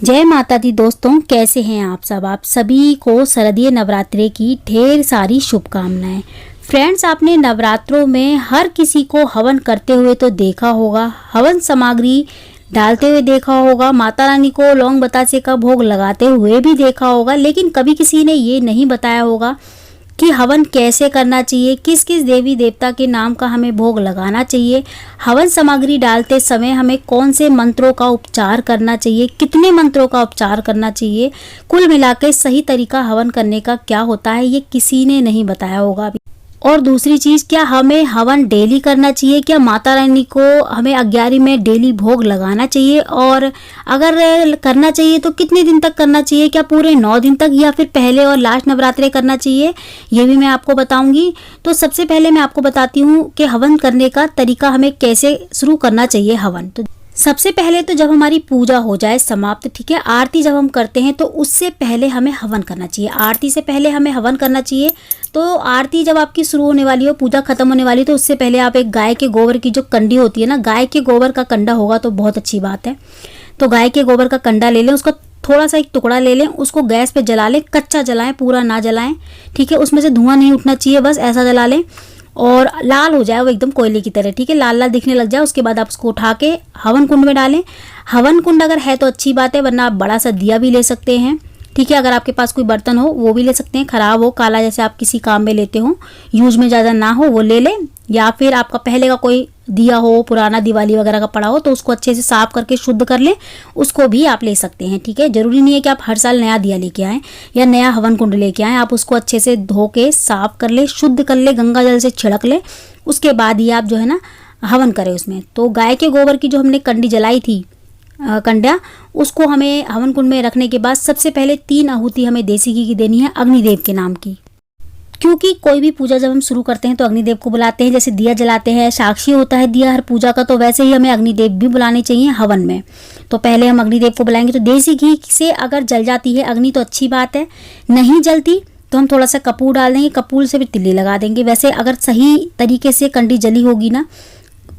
जय माता दी दोस्तों, कैसे हैं आप सब। आप सभी को शारदीय नवरात्रि की ढेर सारी शुभकामनाएं। फ्रेंड्स, आपने नवरात्रों में हर किसी को हवन करते हुए तो देखा होगा, हवन सामग्री डालते हुए देखा होगा, माता रानी को लौंग बतासे का भोग लगाते हुए भी देखा होगा, लेकिन कभी किसी ने ये नहीं बताया होगा कि हवन कैसे करना चाहिए, किस किस देवी देवता के नाम का हमें भोग लगाना चाहिए, हवन सामग्री डालते समय हमें कौन से मंत्रों का उपचार करना चाहिए, कितने मंत्रों का उपचार करना चाहिए, कुल मिलाकर सही तरीका हवन करने का क्या होता है, ये किसी ने नहीं बताया होगा अभी। और दूसरी चीज़, क्या हमें हवन डेली करना चाहिए, क्या माता रानी को हमें 11 में डेली भोग लगाना चाहिए, और अगर करना चाहिए तो कितने दिन तक करना चाहिए, क्या पूरे 9 दिन तक या फिर पहले और लास्ट नवरात्रे करना चाहिए, ये भी मैं आपको बताऊंगी। तो सबसे पहले मैं आपको बताती हूँ कि हवन करने का तरीका हमें कैसे शुरू करना चाहिए हवन। तो सबसे पहले तो जब हमारी पूजा हो जाए समाप्त, ठीक है, आरती जब हम करते हैं तो उससे पहले हमें हवन करना चाहिए। आरती से पहले हमें हवन करना चाहिए। तो आरती जब आपकी शुरू होने वाली हो, पूजा खत्म होने वाली, तो उससे पहले आप एक गाय के गोबर की जो कंडी होती है ना, गाय के गोबर का कंडा होगा तो बहुत अच्छी बात है। तो गाय के गोबर का कंडा ले लें, उसका थोड़ा सा एक टुकड़ा ले लें, उसको गैस पे जला लें, कच्चा जलाएं, पूरा ना जलाएं, ठीक है, उसमें से धुआं नहीं उठना चाहिए, बस ऐसा जला लें और लाल हो जाए वो एकदम कोयले की तरह, ठीक है, लाल लाल दिखने लग जाए। उसके बाद आप उसको उठा के हवन कुंड में डालें। हवन कुंड अगर है तो अच्छी बात है, वरना आप बड़ा सा दिया भी ले सकते हैं, ठीक है। अगर आपके पास कोई बर्तन हो वो भी ले सकते हैं, खराब हो, काला, जैसे आप किसी काम में लेते हो, यूज में ज़्यादा ना हो, वो ले लें। या फिर आपका पहले का कोई दिया हो, पुराना दिवाली वगैरह का पड़ा हो, तो उसको अच्छे से साफ करके शुद्ध कर लें, उसको भी आप ले सकते हैं, ठीक है। जरूरी नहीं है कि आप हर साल नया दिया लेके आएँ या नया हवन कुंड लेके आएँ। आप उसको अच्छे से धो के साफ कर ले, शुद्ध कर ले, गंगा जल से छिड़क ले, उसके बाद ही आप जो है ना हवन करें उसमें। तो गाय के गोबर की जो हमने कंडी जलाई थी, कंडा, उसको हमें हवन कुंड में रखने के बाद सबसे पहले 3 आहुति हमें देसी घी की देनी है अग्निदेव के नाम की। क्योंकि कोई भी पूजा जब हम शुरू करते हैं तो अग्निदेव को बुलाते हैं, जैसे दिया जलाते हैं, साक्षी होता है दिया हर पूजा का, तो वैसे ही हमें अग्निदेव भी बुलाने चाहिए हवन में। तो पहले हम अग्निदेव को बुलाएंगे। तो देसी घी से अगर जल जाती है अग्नि तो अच्छी बात है, नहीं जलती तो हम थोड़ा सा कपूर डाल देंगे, कपूर से फिर तिल्ली लगा देंगे। वैसे अगर सही तरीके से कंडी जली होगी ना,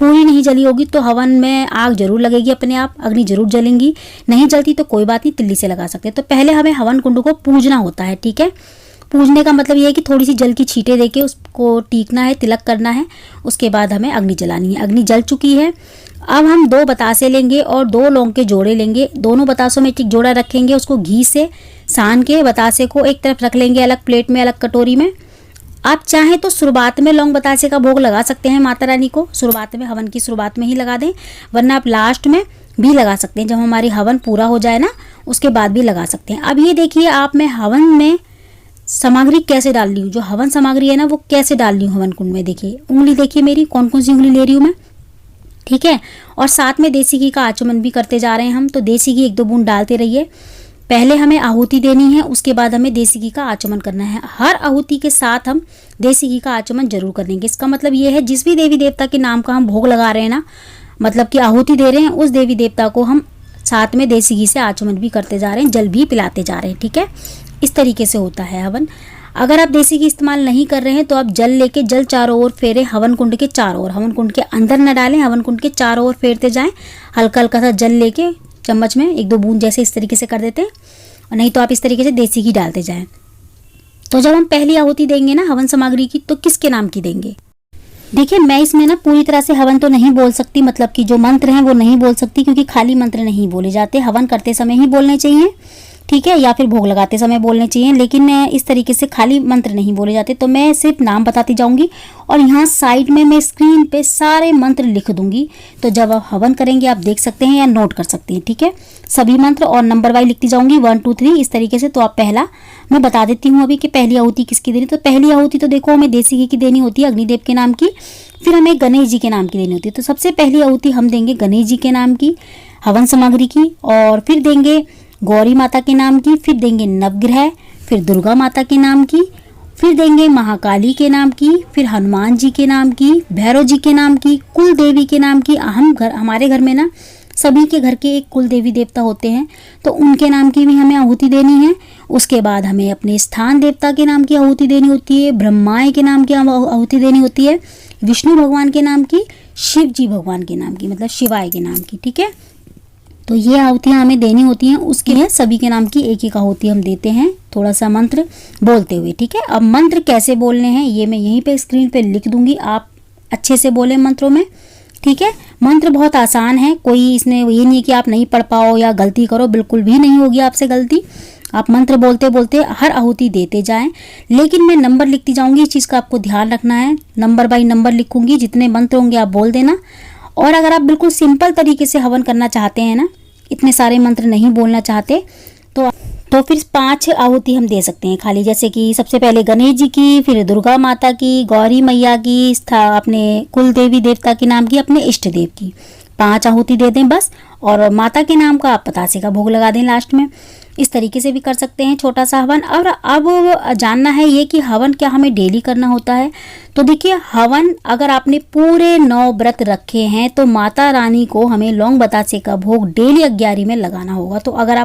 पूरी नहीं जली होगी, तो हवन में आग जरूर लगेगी, अपने आप अग्नि जरूर जलेंगी। नहीं जलती तो कोई बात नहीं, तिल्ली से लगा सकते हैं। तो पहले हमें हवन कुंड को पूजना होता है, ठीक है। पूजने का मतलब ये है कि थोड़ी सी जल की छींटे देके उसको टीकना है, तिलक करना है। उसके बाद हमें अग्नि जलानी है। अग्नि जल चुकी है। अब हम 2 बतासे लेंगे और 2 लौंग के जोड़े लेंगे। दोनों बतासों में एक जोड़ा रखेंगे, उसको घी से सान के बतासे को एक तरफ रख लेंगे, अलग प्लेट में, अलग कटोरी में। आप चाहें तो शुरुआत में लौंग बतासे का भोग लगा सकते हैं माता रानी को, शुरुआत में, हवन की शुरुआत में ही लगा दें, वरना आप लास्ट में भी लगा सकते हैं, जब हमारी हवन पूरा हो जाए ना उसके बाद भी लगा सकते हैं। अब ये देखिए, आप मैं हवन में सामग्री कैसे डाल रही हूँ, जो हवन सामग्री है ना वो कैसे डाल रही हूँ हवन कुंड में। देखिए उंगली, देखिए मेरी कौन कौन सी उंगली ले रही हूँ मैं, ठीक है। और साथ में देसी घी का आचमन भी करते जा रहे हैं हम। तो देसी घी 1-2 बूंद डालते रहिए। पहले हमें आहुति देनी है, उसके बाद हमें देसी घी का आचमन करना है। हर आहुति के साथ हम देसी घी का आचमन जरूर करेंगे। इसका मतलब ये है, जिस भी देवी देवता के नाम का हम भोग लगा रहे हैं ना, मतलब कि आहुति दे रहे हैं, उस देवी देवता को हम साथ में देसी घी से आचमन भी करते जा रहे हैं, जल भी पिलाते जा रहे हैं, ठीक है। इस तरीके से होता है हवन। अगर आप देसी घी इस्तेमाल नहीं कर रहे हैं तो आप जल लेके जल चारों ओर फेरे, हवन कुंड के चारों ओर, हवन कुंड के अंदर न डालें, हवन कुंड के चारों ओर फेरते जाएं। हल्का हल्का सा जल लेके चम्मच में 1-2 बूंद जैसे इस तरीके से कर देते हैं, और नहीं तो आप इस तरीके से देसी घी डालते जाएं। तो जब हम पहली आहुति देंगे ना हवन सामग्री की, तो किसके नाम की देंगे। देखिए मैं इसमें ना पूरी तरह से हवन तो नहीं बोल सकती, मतलब कि जो मंत्र हैं वो नहीं बोल सकती, क्योंकि खाली मंत्र नहीं बोले जाते, हवन करते समय ही बोलने चाहिए, ठीक है, या फिर भोग लगाते समय बोलने चाहिए, लेकिन इस तरीके से खाली मंत्र नहीं बोले जाते। तो मैं सिर्फ नाम बताती जाऊंगी और यहाँ साइड में मैं स्क्रीन पे सारे मंत्र लिख दूंगी। तो जब आप हवन करेंगे आप देख सकते हैं या नोट कर सकते हैं, ठीक है, सभी मंत्र, और नंबर वाइज लिखती जाऊंगी 1 2 3 इस तरीके से। तो आप पहला मैं बता देती हूँ अभी कि पहली आहुति किसकी देनी। तो पहली आहुति तो देखो हमें देसी घी की देनी होती है अग्निदेव के नाम की, फिर हमें गणेश जी के नाम की देनी होती है। तो सबसे पहली आहुति हम देंगे गणेश जी के नाम की हवन सामग्री की, और फिर देंगे गौरी माता के नाम की, फिर देंगे नवग्रह, फिर दुर्गा माता के नाम की, फिर देंगे महाकाली के नाम की, फिर हनुमान जी के नाम की, भैरव जी के नाम की, कुल देवी के नाम की। हमारे घर में ना सभी के घर के एक कुल देवी देवता होते हैं, तो उनके नाम की भी हमें आहुति देनी है। उसके बाद हमें अपने स्थान देवता के नाम की आहुति देनी होती है, ब्रह्माय के नाम की आहुति देनी होती है, विष्णु भगवान के नाम की, शिव जी भगवान के नाम की, मतलब शिवाय के नाम की, ठीक है। तो ये आहुतियाँ हमें देनी होती हैं, उसके लिए सभी के नाम की एक एक आहुति हम देते हैं थोड़ा सा मंत्र बोलते हुए। ठीक है, अब मंत्र कैसे बोलने हैं ये मैं यहीं पे स्क्रीन पे लिख दूंगी, आप अच्छे से बोलें मंत्रों में। ठीक है, मंत्र बहुत आसान है, कोई इसमें ये नहीं कि आप नहीं पढ़ पाओ या गलती करो, बिल्कुल भी नहीं होगी आपसे गलती। आप मंत्र बोलते बोलते हर आहुति देते जाएं, लेकिन मैं नंबर लिखती जाऊंगी, इस चीज़ का आपको ध्यान रखना है। नंबर बाय नंबर लिखूंगी, जितने मंत्र होंगे आप बोल देना। और अगर आप बिल्कुल सिंपल तरीके से हवन करना चाहते हैं ना, इतने सारे मंत्र नहीं बोलना चाहते, तो फिर 5 आहुति हम दे सकते हैं खाली। जैसे कि सबसे पहले गणेश जी की, फिर दुर्गा माता की, गौरी मैया की, अपने कुल देवी देवता के नाम की, अपने इष्ट देव की 5 आहुति दे दें बस। और माता के नाम का आप बतासे का भोग लगा दें लास्ट में। इस तरीके से भी कर सकते हैं छोटा सा हवन। और अब जानना है ये कि हवन क्या हमें डेली करना होता है। तो देखिए, हवन अगर आपने पूरे 9 व्रत रखे हैं तो माता रानी को हमें लौंग बतासे का भोग डेली 11 में लगाना होगा। तो अगर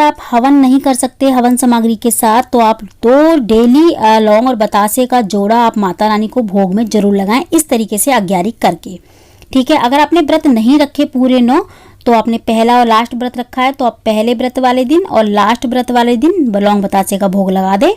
आप हवन नहीं कर सकते हवन सामग्री के साथ, तो आप 2 डेली लौंग और बतासे का जोड़ा आप माता रानी को भोग में जरूर लगाएं, इस तरीके से 11 करके। ठीक है, अगर आपने व्रत नहीं रखे पूरे 9, तो आपने पहला और लास्ट व्रत रखा है, तो आप पहले व्रत वाले दिन और लास्ट व्रत वाले दिन लौंग बतासे का भोग लगा दें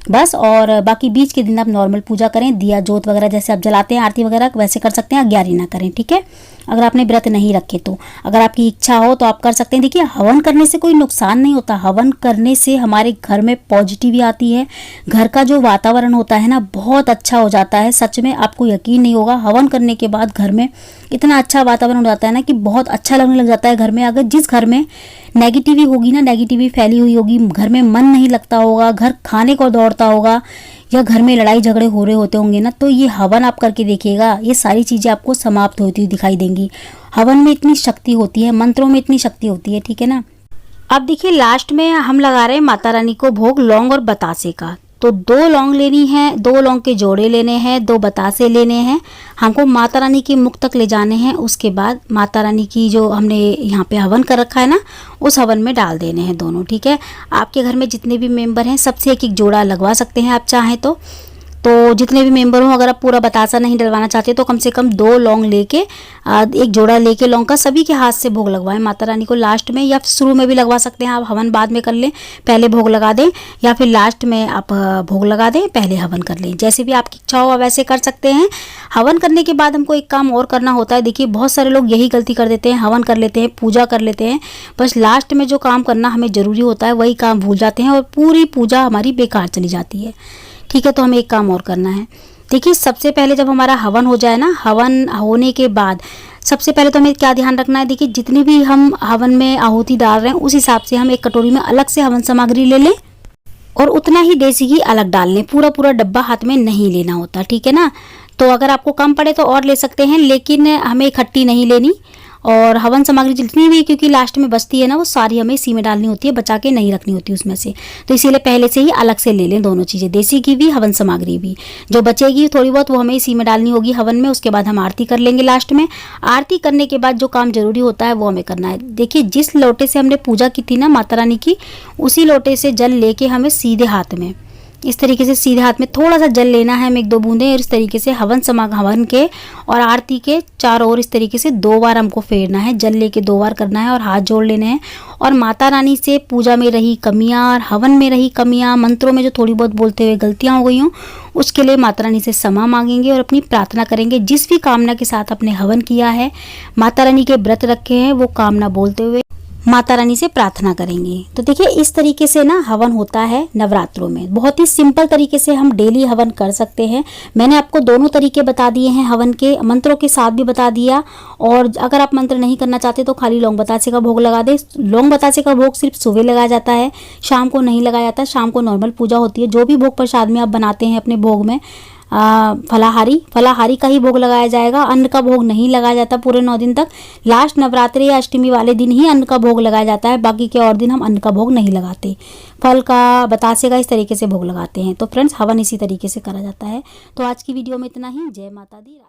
बस। और बाकी बीच के दिन आप नॉर्मल पूजा करें, दिया जोत वगैरह जैसे आप जलाते हैं आरती वगैरह वैसे कर सकते हैं, 11 ना करें। ठीक है, अगर आपने व्रत नहीं रखे तो अगर आपकी इच्छा हो तो आप कर सकते हैं। देखिए, हवन करने से कोई नुकसान नहीं होता, हवन करने से हमारे घर में पॉजिटिव आती है, घर का जो वातावरण होता है ना बहुत अच्छा हो जाता है। सच में आपको यकीन नहीं होगा, हवन करने के बाद घर में इतना अच्छा वातावरण हो जाता है ना कि बहुत अच्छा लगने लग जाता है घर में। अगर जिस घर में नेगेटिविटी होगी ना, नेगेटिविटी फैली हुई होगी, घर में मन नहीं लगता होगा, घर खाने को दौड़ता होगा, या घर में लड़ाई झगड़े हो रहे होते होंगे ना, तो ये हवन आप करके देखिएगा, ये सारी चीज़ें आपको समाप्त होती हुई दिखाई देंगी। हवन में इतनी शक्ति होती है, मंत्रों में इतनी शक्ति होती है। ठीक है ना। अब देखिए, लास्ट में हम लगा रहे हैं माता रानी को भोग लौंग और बतासे का। तो 2 लौंग लेनी है, 2 लौंग के जोड़े लेने हैं, 2 बतासे लेने हैं, हमको माता रानी के मुख तक ले जाने हैं। उसके बाद माता रानी की जो हमने यहाँ पे हवन कर रखा है ना, उस हवन में डाल देने हैं दोनों। ठीक है, आपके घर में जितने भी मेंबर हैं सबसे एक एक जोड़ा लगवा सकते हैं आप चाहें तो जितने भी मेंबर हों, अगर आप पूरा बतासा नहीं डलवाना चाहते तो कम से कम 2 लौंग लेके एक जोड़ा लेके लौंग का सभी के हाथ से भोग लगवाएं माता रानी को लास्ट में, या शुरू में भी लगवा सकते हैं आप, हवन बाद में कर लें, पहले भोग लगा दें, या फिर लास्ट में आप भोग लगा दें, पहले हवन कर लें, जैसे भी आपकी इच्छा हो वैसे कर सकते हैं। हवन करने के बाद हमको एक काम और करना होता है। देखिए, बहुत सारे लोग यही गलती कर देते हैं, हवन कर लेते हैं, पूजा कर लेते हैं, बस लास्ट में जो काम करना हमें ज़रूरी होता है वही काम भूल जाते हैं और पूरी पूजा हमारी बेकार चली जाती है। ठीक है, तो हमें एक काम और करना है। देखिए, सबसे पहले जब हमारा हवन हो जाए ना, हवन होने के बाद सबसे पहले तो हमें क्या ध्यान रखना है। देखिए, जितनी भी हम हवन में आहुति डाल रहे हैं उस हिसाब से हम एक कटोरी में अलग से हवन सामग्री ले लें और उतना ही देसी घी अलग डाल लें, पूरा डब्बा हाथ में नहीं लेना होता। ठीक है ना। तो अगर आपको कम पड़े तो और ले सकते हैं, लेकिन हमें इकट्ठी नहीं लेनी। और हवन सामग्री जितनी भी, क्योंकि लास्ट में बचती है ना, वो सारी हमें इसी में डालनी होती है, बचा के नहीं रखनी होती उसमें से, तो इसीलिए पहले से ही अलग से ले लें दोनों चीज़ें, देसी घी भी हवन सामग्री भी। जो बचेगी थोड़ी बहुत वो हमें इसी में डालनी होगी हवन में। उसके बाद हम आरती कर लेंगे लास्ट में। आरती करने के बाद जो काम जरूरी होता है वो हमें करना है। देखिए, जिस लोटे से हमने पूजा की थी ना माता रानी की, उसी लोटे से जल लेके हमें सीधे हाथ में, इस तरीके से सीधे हाथ में थोड़ा सा जल लेना है हमें, 1-2 बूंदें, और इस तरीके से हवन के और आरती के चारों ओर इस तरीके से 2 बार हमको फेरना है, जल लेके 2 बार करना है और हाथ जोड़ लेने हैं। और माता रानी से पूजा में रही कमियां और हवन में रही कमियां, मंत्रों में जो थोड़ी बहुत बोलते हुए गलतियां हो गई हों, उसके लिए माता रानी से क्षमा मांगेंगे और अपनी प्रार्थना करेंगे। जिस भी कामना के साथ आपने हवन किया है, माता रानी के व्रत रखे हैं, वो कामना बोलते हुए माता रानी से प्रार्थना करेंगे। तो देखिए, इस तरीके से ना हवन होता है नवरात्रों में। बहुत ही सिंपल तरीके से हम डेली हवन कर सकते हैं। मैंने आपको दोनों तरीके बता दिए हैं, हवन के मंत्रों के साथ भी बता दिया। और अगर आप मंत्र नहीं करना चाहते तो खाली लौंग बतासे का भोग लगा दे। लौंग बतासे का भोग सिर्फ सुबह लगाया जाता है, शाम को नहीं लगाया जाता। शाम को नॉर्मल पूजा होती है। जो भी भोग प्रसाद में आप बनाते हैं अपने भोग में, फलाहारी का ही भोग लगाया जाएगा। अन्न का भोग नहीं लगाया जाता पूरे 9 दिन तक। लास्ट नवरात्रि या अष्टमी वाले दिन ही अन्न का भोग लगाया जाता है, बाकी के और दिन हम अन्न का भोग नहीं लगाते। फल का, बतासे का इस तरीके से भोग लगाते हैं। तो फ्रेंड्स, हवन इसी तरीके से करा जाता है। तो आज की वीडियो में इतना ही। जय माता दी।